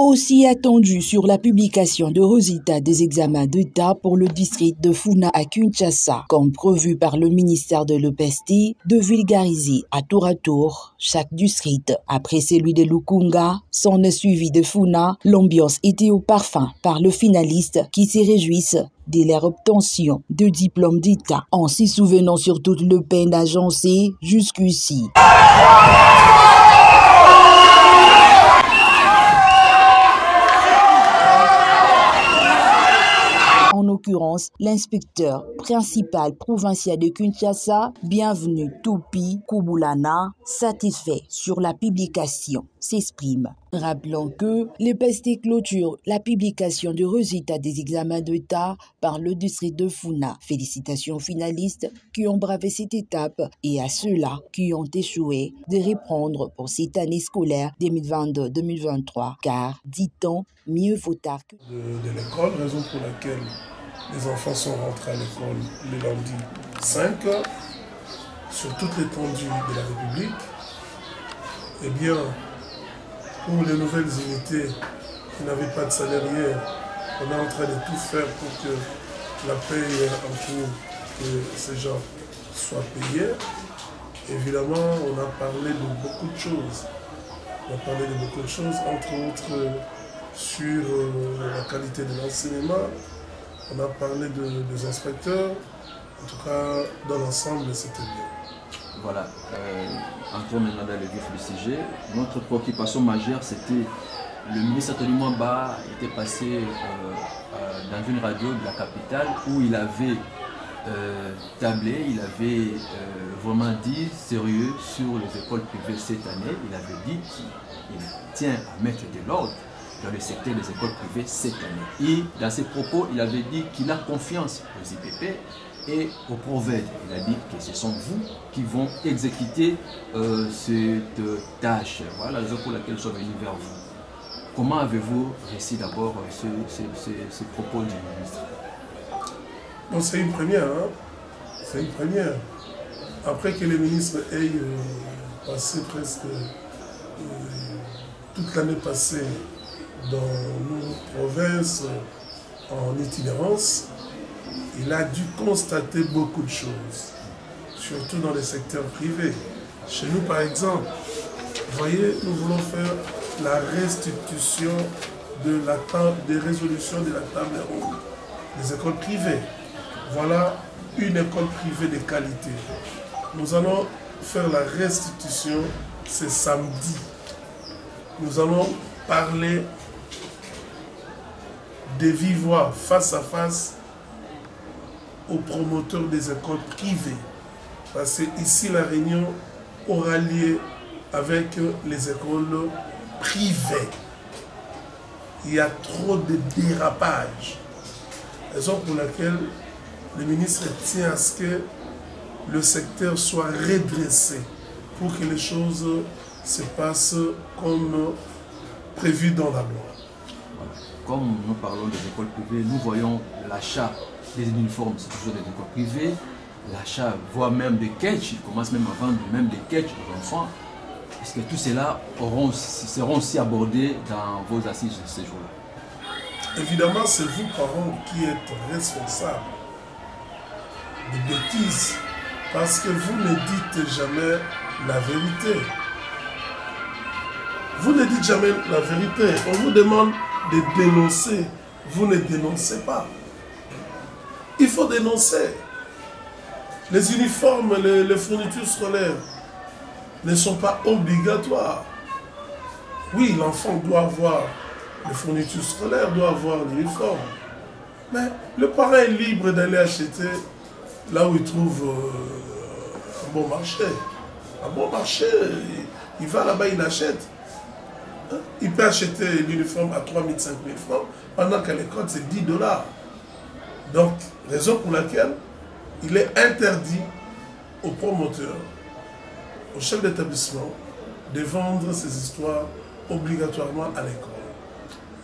Aussi attendu sur la publication de résultats des examens d'État pour le district de Funa à Kinshasa, comme prévu par le ministère de l'EPST, de vulgariser à tour chaque district. Après celui de Lukunga, s'en est suivi de Funa, l'ambiance était au parfum par le finaliste qui se réjouissent de leur obtention de diplôme d'État, en s'y souvenant sur toute le peine agencée jusqu'ici. En l'occurrence, l'inspecteur principal provincial de Kinshasa, bienvenu Tupi Kubulana, satisfait sur la publication, s'exprime. Rappelons que l'EPST clôture la publication du résultat des examens d'État par le district de Funa. Félicitations aux finalistes qui ont bravé cette étape et à ceux-là qui ont échoué de reprendre pour cette année scolaire 2022-2023, car, dit-on, mieux vaut tard que... De l'école, raison pour laquelle les enfants sont rentrés à l'école le lundi 5 sur toute l'étendue de la République. Eh bien, pour les nouvelles unités qui n'avaient pas de salaire hier, on est en train de tout faire pour que la paye en cours de ces gens soit payée. Évidemment, on a parlé de beaucoup de choses. Entre autres sur la qualité de l'enseignement. On a parlé des inspecteurs. En tout cas, dans l'ensemble, c'était bien. Voilà, entrons maintenant dans le vif du sujet. Notre préoccupation majeure, c'était le ministre Tony Mwamba était passé dans une radio de la capitale où il avait tablé, il avait vraiment dit sérieux sur les écoles privées cette année. Il avait dit qu'il tient à mettre de l'ordre dans le secteur des écoles privées cette année. Et dans ses propos, il avait dit qu'il a confiance aux IPP et aux PROVED. Il a dit que ce sont vous qui vont exécuter cette tâche. Voilà la raison pour laquelle je suis venu vers vous. Comment avez-vous réussi d'abord ces propos du ministre? Bon, c'est une première, hein? C'est une première. Après que le ministre ait passé presque toute l'année passée dans nos provinces en itinérance, il a dû constater beaucoup de choses, surtout dans les secteurs privés. Chez nous, par exemple, vous voyez, nous voulons faire la restitution des résolutions de la table ronde des écoles privées. Voilà une école privée de qualité. Nous allons faire la restitution ce samedi. Nous allons parler de vive voix, face à face, aux promoteurs des écoles privées. Parce que ici, la réunion aura lieu avec les écoles privées. Il y a trop de dérapages. Raison pour laquelle le ministre tient à ce que le secteur soit redressé pour que les choses se passent comme prévu dans la loi. Voilà. Comme nous parlons des écoles privées, nous voyons l'achat des uniformes, c'est toujours des écoles privées, l'achat, voire même des catchs, ils commencent même à vendre même des catchs aux enfants. Est-ce que tout cela seront aussi abordés dans vos assises de ces jours-là? Évidemment, c'est vous, parents, qui êtes responsables des bêtises, parce que vous ne dites jamais la vérité. Vous ne dites jamais la vérité. On vous demande de dénoncer. Vous ne dénoncez pas. Il faut dénoncer. Les uniformes, les fournitures scolaires ne sont pas obligatoires. Oui, l'enfant doit avoir les fournitures scolaires, doit avoir l'uniforme. Mais le parent est libre d'aller acheter là où il trouve un bon marché. Un bon marché, il va là-bas, il achète. Il peut acheter l'uniforme à 3 000, 5 000 francs, pendant qu'à l'école, c'est 10 $. Donc, raison pour laquelle il est interdit aux promoteurs, aux chefs d'établissement, de vendre ces histoires obligatoirement à l'école.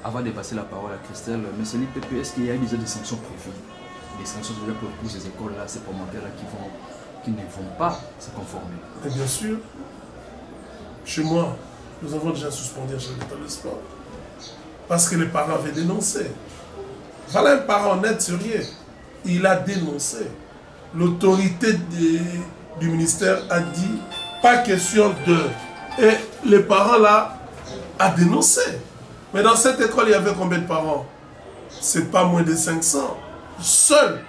Avant de passer la parole à Christelle, M. l'IPP, est-ce qu'il y a déjà des sanctions prévues? Des sanctions pour ces écoles-là, ces promoteurs-là qui ne vont pas se conformer? Et bien sûr, chez moi, nous avons déjà suspendu un chef d'établissement. Parce que les parents avaient dénoncé. Voilà un parent honnête, sérieux. Il a dénoncé. L'autorité du ministère a dit, pas question de... Et les parents là, a dénoncé. Mais dans cette école, il y avait combien de parents? C'est pas moins de 500. Seul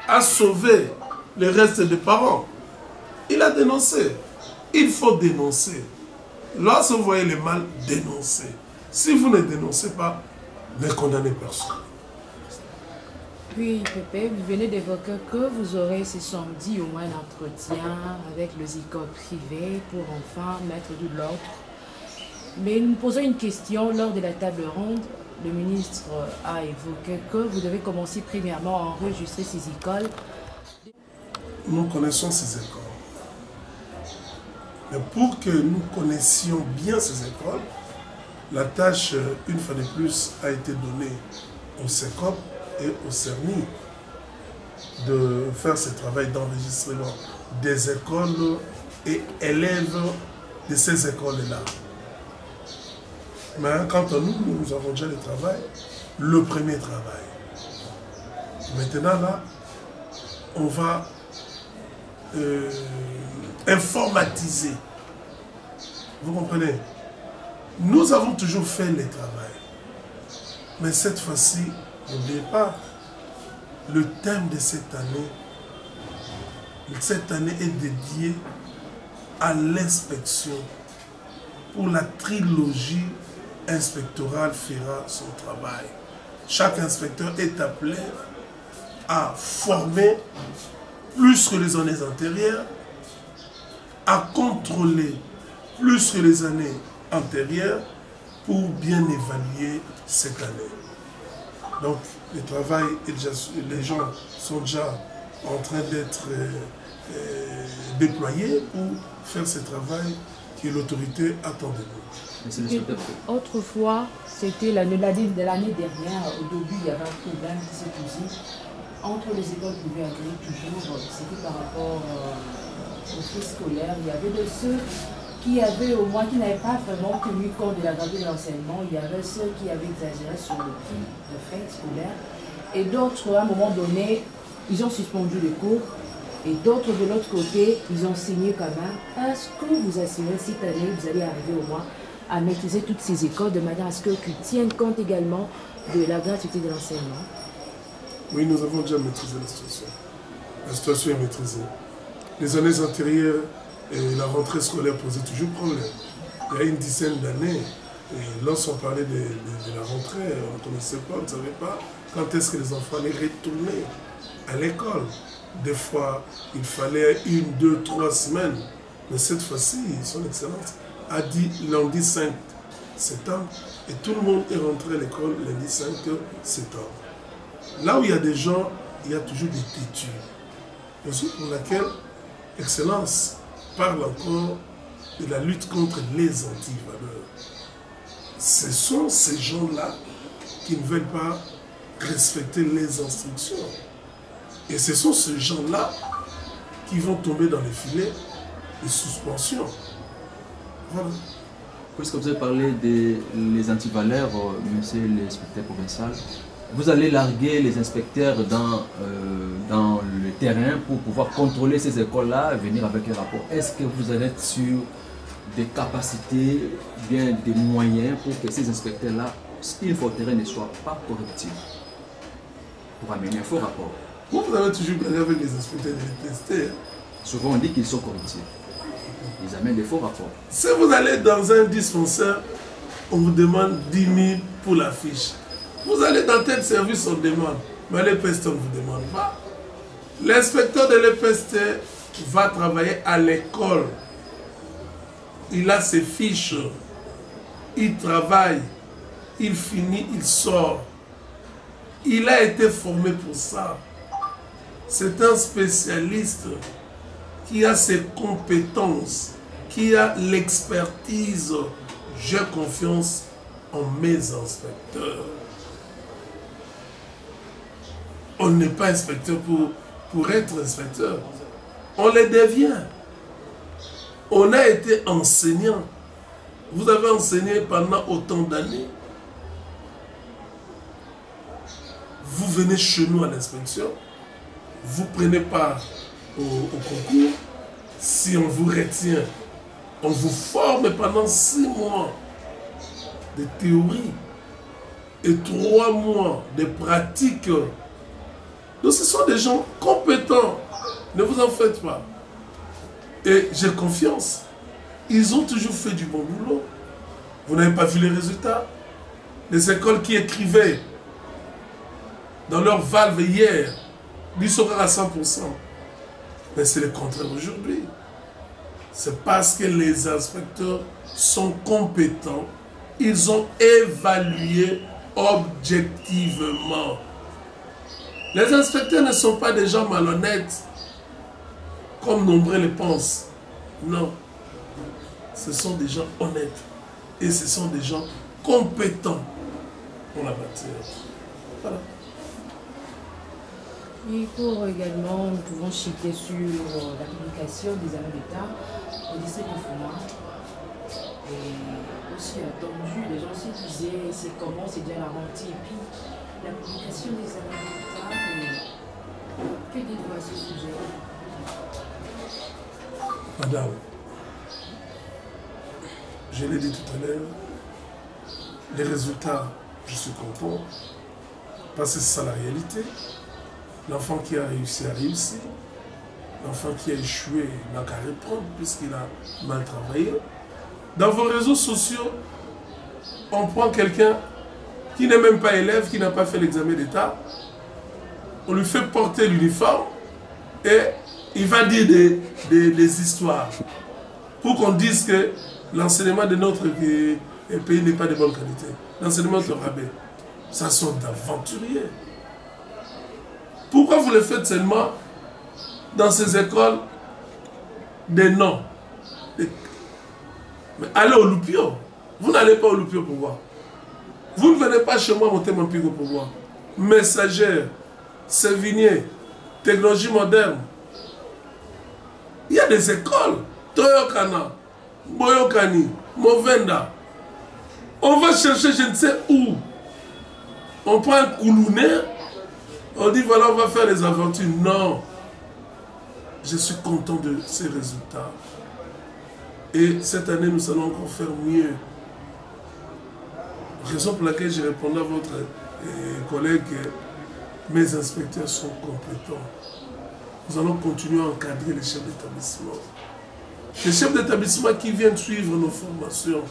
a sauvé le reste des parents. Il a dénoncé. Il faut dénoncer. Lorsque vous voyez le mal, dénoncez. Si vous ne dénoncez pas, ne condamnez personne. Puis, Pépé, vous venez d'évoquer que vous aurez ce samedi au moins un entretien avec le écoles privées pour enfin mettre de l'ordre. Mais nous posons une question lors de la table ronde. Le ministre a évoqué que vous devez commencer premièrement à enregistrer ces écoles. Nous connaissons ces écoles. Mais pour que nous connaissions bien ces écoles, la tâche, une fois de plus, a été donnée au CECOP et au CERNI de faire ce travail d'enregistrement des écoles et élèves de ces écoles-là. Mais quant à nous, nous avons déjà le travail, le premier travail. Maintenant, là, on va informatiser. Vous comprenez? Nous avons toujours fait le travail. Mais cette fois-ci, n'oubliez pas, le thème de cette année est dédié à l'inspection. Pour la trilogie inspectorale fera son travail. Chaque inspecteur est appelé à former plus que les années antérieures, à contrôler plus que les années antérieures pour bien évaluer cette année. Donc, le travail, les gens sont déjà en train d'être déployés pour faire ce travail que l'autorité attend de nous. Autrefois, c'était l'année dernière, au début, il y avait un problème qui s'est posé entre les écoles privées agréées toujours. C'était par rapport aux frais scolaires. Il y avait de ceux qui avaient au moins, qui n'avaient pas vraiment tenu compte de la gravité de l'enseignement. Il y avait ceux qui avaient exagéré sur le prix de frais scolaires. Et d'autres, à un moment donné, ils ont suspendu les cours. Et d'autres, de l'autre côté, ils ont signé quand même. Est-ce que vous assurez cette année, vous allez arriver au moins à maîtriser toutes ces écoles de manière à ce qu'ils tiennent compte également de la gratuité de l'enseignement? Oui, nous avons déjà maîtrisé la situation. La situation est maîtrisée. Les années antérieures, la rentrée scolaire posait toujours problème. Il y a une dizaine d'années, lorsqu'on parlait de la rentrée, on ne connaissait pas, on ne savait pas quand est-ce que les enfants allaient retourner à l'école. Des fois, il fallait 1, 2, 3 semaines. Mais cette fois-ci, son Excellence a dit lundi 5 septembre et tout le monde est rentré à l'école lundi 5 septembre. Là où il y a des gens, il y a toujours des têtus. Aussi pour laquelle Excellence parle encore de la lutte contre les antivaleurs. Ce sont ces gens-là qui ne veulent pas respecter les instructions. Et ce sont ces gens-là qui vont tomber dans les filets de suspension. Voilà. Puisque vous avez parlé des antivaleurs, monsieur l'inspecteur provincial, vous allez larguer les inspecteurs dans le terrain pour pouvoir contrôler ces écoles-là, venir avec un rapport. Est-ce que vous allez être sur des capacités, bien des moyens pour que ces inspecteurs-là, une fois au terrain, ne soient pas correctifs pour amener un faux rapport? Vous avez toujours parlé avec les inspecteurs de l'EPST. Souvent on dit qu'ils sont correctifs. Ils amènent des faux rapports. Si vous allez dans un dispensaire, on vous demande 10 000 pour la fiche. Vous allez dans tel service, on demande. Mais l'EPST, on ne vous demande pas. L'inspecteur de l'EPST va travailler à l'école. Il a ses fiches. Il travaille. Il finit, il sort. Il a été formé pour ça. C'est un spécialiste qui a ses compétences, qui a l'expertise. J'ai confiance en mes inspecteurs. On n'est pas inspecteur pour être inspecteur. On le devient. On a été enseignant. Vous avez enseigné pendant autant d'années. vous venez chez nous à l'inspection, vous prenez part au concours, si on vous retient, on vous forme pendant 6 mois de théorie et 3 mois de pratique. Donc ce sont des gens compétents, ne vous en faites pas. Et j'ai confiance, ils ont toujours fait du bon boulot. Vous n'avez pas vu les résultats? Les écoles qui écrivaient dans leur valve hier, lui sera à 100%. Mais c'est le contraire aujourd'hui. C'est parce que les inspecteurs sont compétents. Ils ont évalué objectivement. Les inspecteurs ne sont pas des gens malhonnêtes, comme nombreux le pensent. Non. Ce sont des gens honnêtes. Et ce sont des gens compétents pour la matière. Voilà. Et pour également, nous pouvons citer sur la publication des anneaux d'État au district de Funa. Et aussi attendu, les gens aussi disaient c'est comment, c'est bien la rentée. Et puis la publication des anneaux d'État, que dites-vous à ce sujet? Madame, je l'ai dit tout à l'heure, les résultats, je suis content, parce que c'est ça la réalité. L'enfant qui a réussi a réussi. L'enfant qui a échoué n'a qu'à reprendre puisqu'il a mal travaillé. Dans vos réseaux sociaux, on prend quelqu'un qui n'est même pas élève, qui n'a pas fait l'examen d'État. On lui fait porter l'uniforme et il va dire des histoires pour qu'on dise que l'enseignement de notre pays n'est pas de bonne qualité. L'enseignement de rabais, ça sont d'aventuriers. Pourquoi vous le faites seulement dans ces écoles des noms? Mais allez au Loupio. Vous n'allez pas au Loupio pour voir. Vous ne venez pas chez moi monter mon pico pour voir. Messagère, Sévigné, technologie moderne. Il y a des écoles. Toyokana, Boyokani, Movenda. On va chercher je ne sais où. On prend un Koulouné. On dit voilà, on va faire les aventures. Non. Je suis content de ces résultats. Et cette année, nous allons encore faire mieux. Raison pour laquelle j'ai répondu à votre collègue que mes inspecteurs sont compétents. Nous allons continuer à encadrer les chefs d'établissement. Les chefs d'établissement qui viennent suivre nos formations,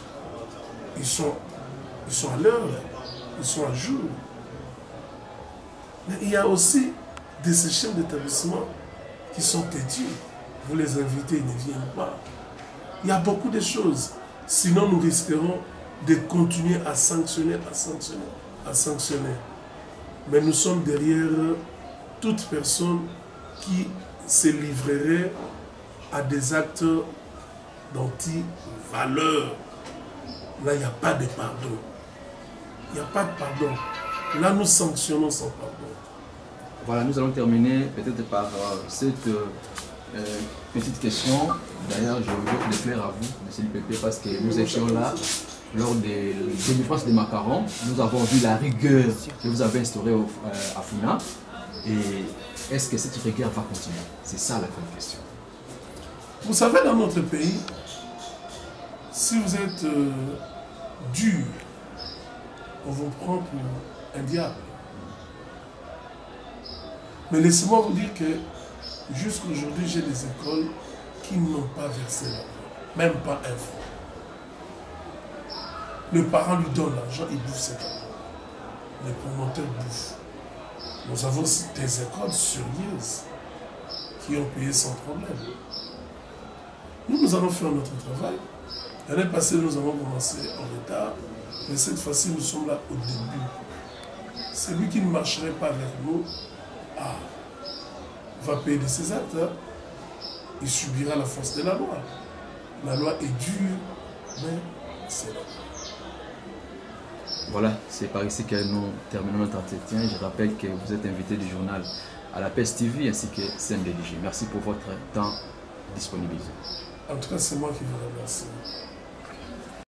ils sont à l'heure, ils sont à jour. Mais il y a aussi de ces chefs d'établissement qui sont têtus. Vous les invitez, ils ne viennent pas. Il y a beaucoup de choses. Sinon, nous risquerons de continuer à sanctionner, à sanctionner. Mais nous sommes derrière toute personne qui se livrerait à des actes d'anti-valeur. Là, il n'y a pas de pardon. Il n'y a pas de pardon. Là, nous sanctionnons sans pardon. Voilà, nous allons terminer peut-être par cette petite question. D'ailleurs, je veux déclarer à vous, monsieur le PP, parce que nous étions là lors des demi-France des macarons. Nous avons vu la rigueur que vous avez instaurée à Funa. Et est-ce que cette rigueur va continuer? C'est ça la grande question. Vous savez, dans notre pays, si vous êtes dur, on vous prend pour un diable. Mais laissez-moi vous dire que jusqu'aujourd'hui, j'ai des écoles qui n'ont pas versé l'argent, même pas un franc. Le parent lui donne l'argent, il bouffe cet argent. Les promoteurs bouffent. Nous avons des écoles sérieuses qui ont payé sans problème. Nous allons faire notre travail. L'année passée, nous avons commencé en retard, mais cette fois-ci, nous sommes là au début. Celui qui ne marcherait pas vers nous, va payer de ses actes. Il subira la force de la loi. La loi est dure, mais c'est là. Voilà, c'est par ici que nous terminons notre entretien. Je rappelle que vous êtes invité du journal à la PES TV ainsi que CNDDJ. Merci pour votre temps disponible. En tout cas, c'est moi qui vous remercie.